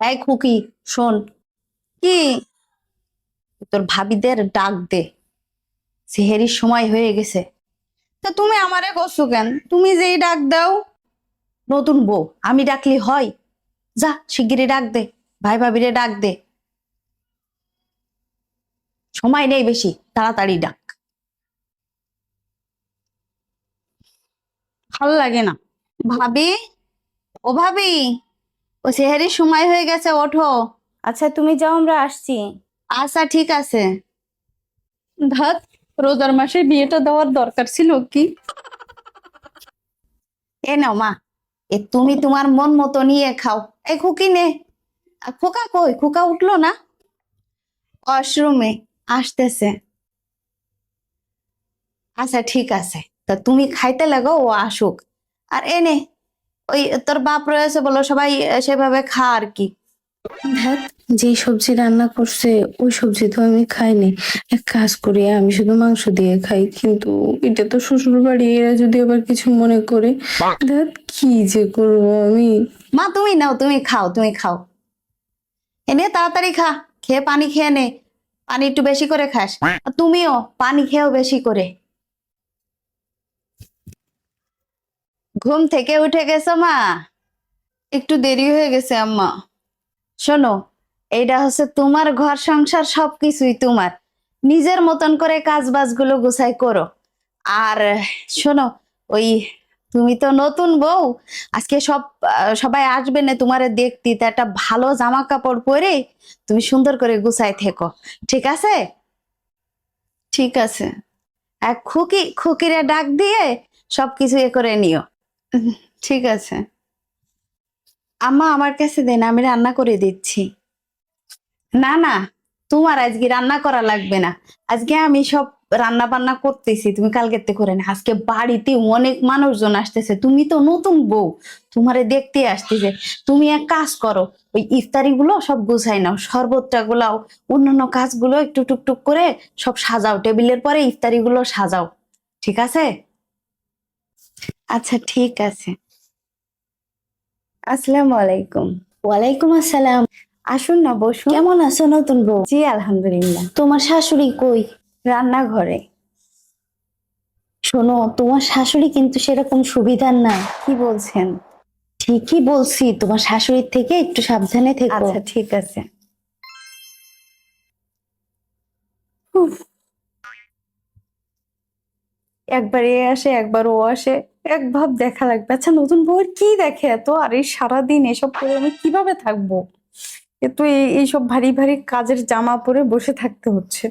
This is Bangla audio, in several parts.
এই খুকি, শোন। কি? তোর ভাবিদের ডাক দে, সেহেরির সময় হয়ে গেছে। তা তুমি আমারে কইছো কেন? তুমি যেই ডাক দাও। নতুন বউ আমি ডাকলি হয়? যা শিগগিরই ডাক দে, ভাই ভাবিরে ডাক দে। সময় নেই বেশি, তাড়াতাড়ি ডাক। ভালো লাগে না। ভাবি, ও ভাবি, ও সেহেরির সময় হয়ে গেছে, ওঠো। আচ্ছা তুমি যাও, আমরা আসছি। আচ্ছা ঠিক আছে। ধাত, রোজার মাসে বিয়েটা দেওয়ার দরকার ছিল কি? এ নাও মা, এ তুমি তোমার মন মতো নিয়ে খাও। এই খুকি নে। খোকা কই? খোকা উঠলো না? ওয়াশরুমে আসতেছে। আচ্ছা ঠিক আছে, তা তুমি খাইতে লাগো, ও আসুক। আর এনে ওই তোর বাপ রয়েছে বলো, সবাই সেভাবে খা আর কি। ধ্যাত, যে সবজি রান্না করছে ওই সবজি তো আমি খাইনি। এক কাজ করি, আমি শুধু মাংস দিয়ে খাই, কিন্তু এটা তো শ্বশুর বাড়ি, এরা যদি আবার কিছু মনে করে। ধ্যাত, কি যে করবো আমি। মা তুমি নাও, তুমি খাও, তুমি খাও। এনে তাড়াতাড়ি খা, খেয়ে পানি খেয়ে নে। পানি একটু বেশি করে খাস। আর তুমিও পানি খেয়েও বেশি করে। ঘুম থেকে উঠে গেছো মা? একটু দেরি হয়ে গেছে আম্মা। শোনো, এইটা হচ্ছে তোমার ঘর সংসার, সবকিছুই তোমার। নিজের মতন করে কাজ বাজগুলো গুছাই করো। আর শোনো, ওই তুমি তো নতুন বউ, আজকে সবাই আসবে না তোমারে দেখতে, তা একটা ভালো জামা কাপড় পরে তুমি সুন্দর করে গুছাই থেকো, ঠিক আছে? ঠিক আছে। আর খুকিরে ডাক দিয়ে সবকিছু এ করে নিও। ঠিক আছে। আম্মা আমার কাছে দেন, আমি রান্না করে দিচ্ছি। না না, তোমার আজকে রান্না করা লাগবে না। আজকে আমি সব রান্না বান্না করতেছি, তুমি কালকেতে করে না। আজকে বাড়িতে অনেক মানুষজন আসতেছে, তুমি তো নতুন বউ, তোমারে দেখতে আসতেছে। তুমি এক কাজ করো, ওই ইফতারি গুলো সব গুছাই নাও, শরবতটা গুলাও, অন্যান্য কাজগুলো একটু টুকটুক করে সব সাজাও, টেবিলের পরে ইফতারি গুলো সাজাও, ঠিক আছে? আচ্ছা ঠিক আছে। আসসালামু আলাইকুম। ওয়ালাইকুম আসসালাম। আসুন না, বসুন। কেমন আছো নতুন বউ? জি আলহামদুলিল্লাহ। তোমার শাশুড়ি কই? রান্নাঘরে। শোনো, তোমার শাশুড়ি কিন্তু সেরকম সুবিধার না। কি বলছেন? ঠিকই বলছি, তোমার শাশুড়ির থেকে একটু সাবধানে থেকো। আচ্ছা ঠিক আছে। উফ, একবার এ আসে একবার ও আসে, এক ভাব দেখা লাগবে। আচ্ছা নতুন বউয়ের কি দেখে এত? আর এই সারাদিন এসব করে আমি কিভাবে থাকবো? এ তো এইসব ভারী ভারী কাজের জামা পরে বসে থাকতে হচ্ছে।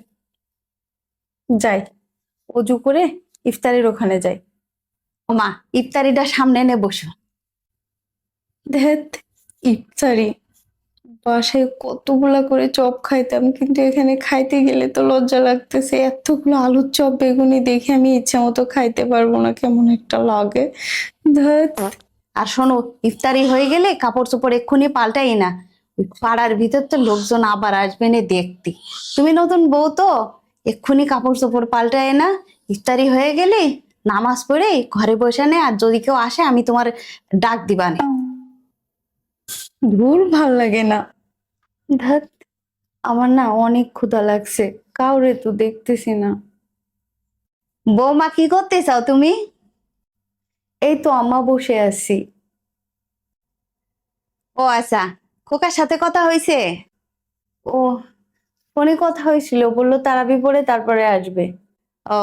যাই, অজু করে ইফতারির ওখানে যাই। ও মা, ইফতারিটা সামনে এনে বসো। ধ্যাত, ইফতারি! বাসায় কতগুলা করে চপ খাইতাম, কিন্তু এখানে খাইতে গেলে তো লজ্জা লাগতেছে। এতগুলো আলুর চপ বেগুনি দেখে আমি ইচ্ছা মতো খাইতে পারবো না, কেমন একটা লাগে। ধ্যাত। আর শোনো, ইফতারি হয়ে গেলে কাপড় চোপড় এক্ষুনি পাল্টাই না। ওই পাড়ার ভিতর তো লোকজন আবার আসবে না দেখতে। তুমি নতুন বউ তো, এক্ষুনি কাপড় চোপড় পাল্টায় না। ইফতারি হয়ে গেলে নামাজ পড়ে ঘরে বসে নে, আর যদি কেউ আসে আমি তোমার ডাক দিবানে। ধুর, ভাল লাগে না। ধ্যাত, আমার না অনেক ক্ষুধা লাগছে, কাউরে তো দেখতেছি না। বৌমা কি করতে চাও তুমি? এই তো আম্মা, বসে আছি। ও আচ্ছা, খোকার সাথে কথা হয়েছে? ও, ফোনে কথা হয়েছিল, বললো তারাবি পড়ে তারপরে আসবে। ও,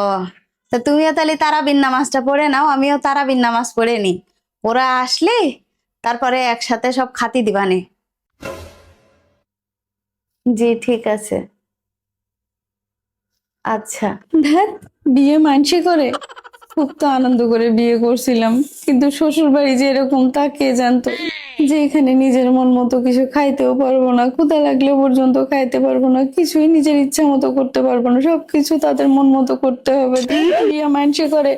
তা তুমিও তাহলে তারাবির নামাজটা পড়ে নাও, আমিও তারাবির নামাজ পড়ে নি। ওরা আসলে তারপরে একসাথে সব খাতি দিবানে। জি ঠিক আছে। আচ্ছা। ধ্যাত, বিয়ে মানসি করে। খুব তো আনন্দ করে বিয়ে করছিলাম, কিন্তু শ্বশুর বাড়ি যে এরকম তা কে জানতো। যে এখানে নিজের মন মতো কিছু খাইতেও পারবো না, ক্ষুধা লাগলে পর্যন্ত খাইতে পারবো না, কিছুই নিজের ইচ্ছা মতো করতে পারবো না, সবকিছু তাদের মন মতো করতে হবে। ধ্যাৎ, বিয়ে মানসি করে।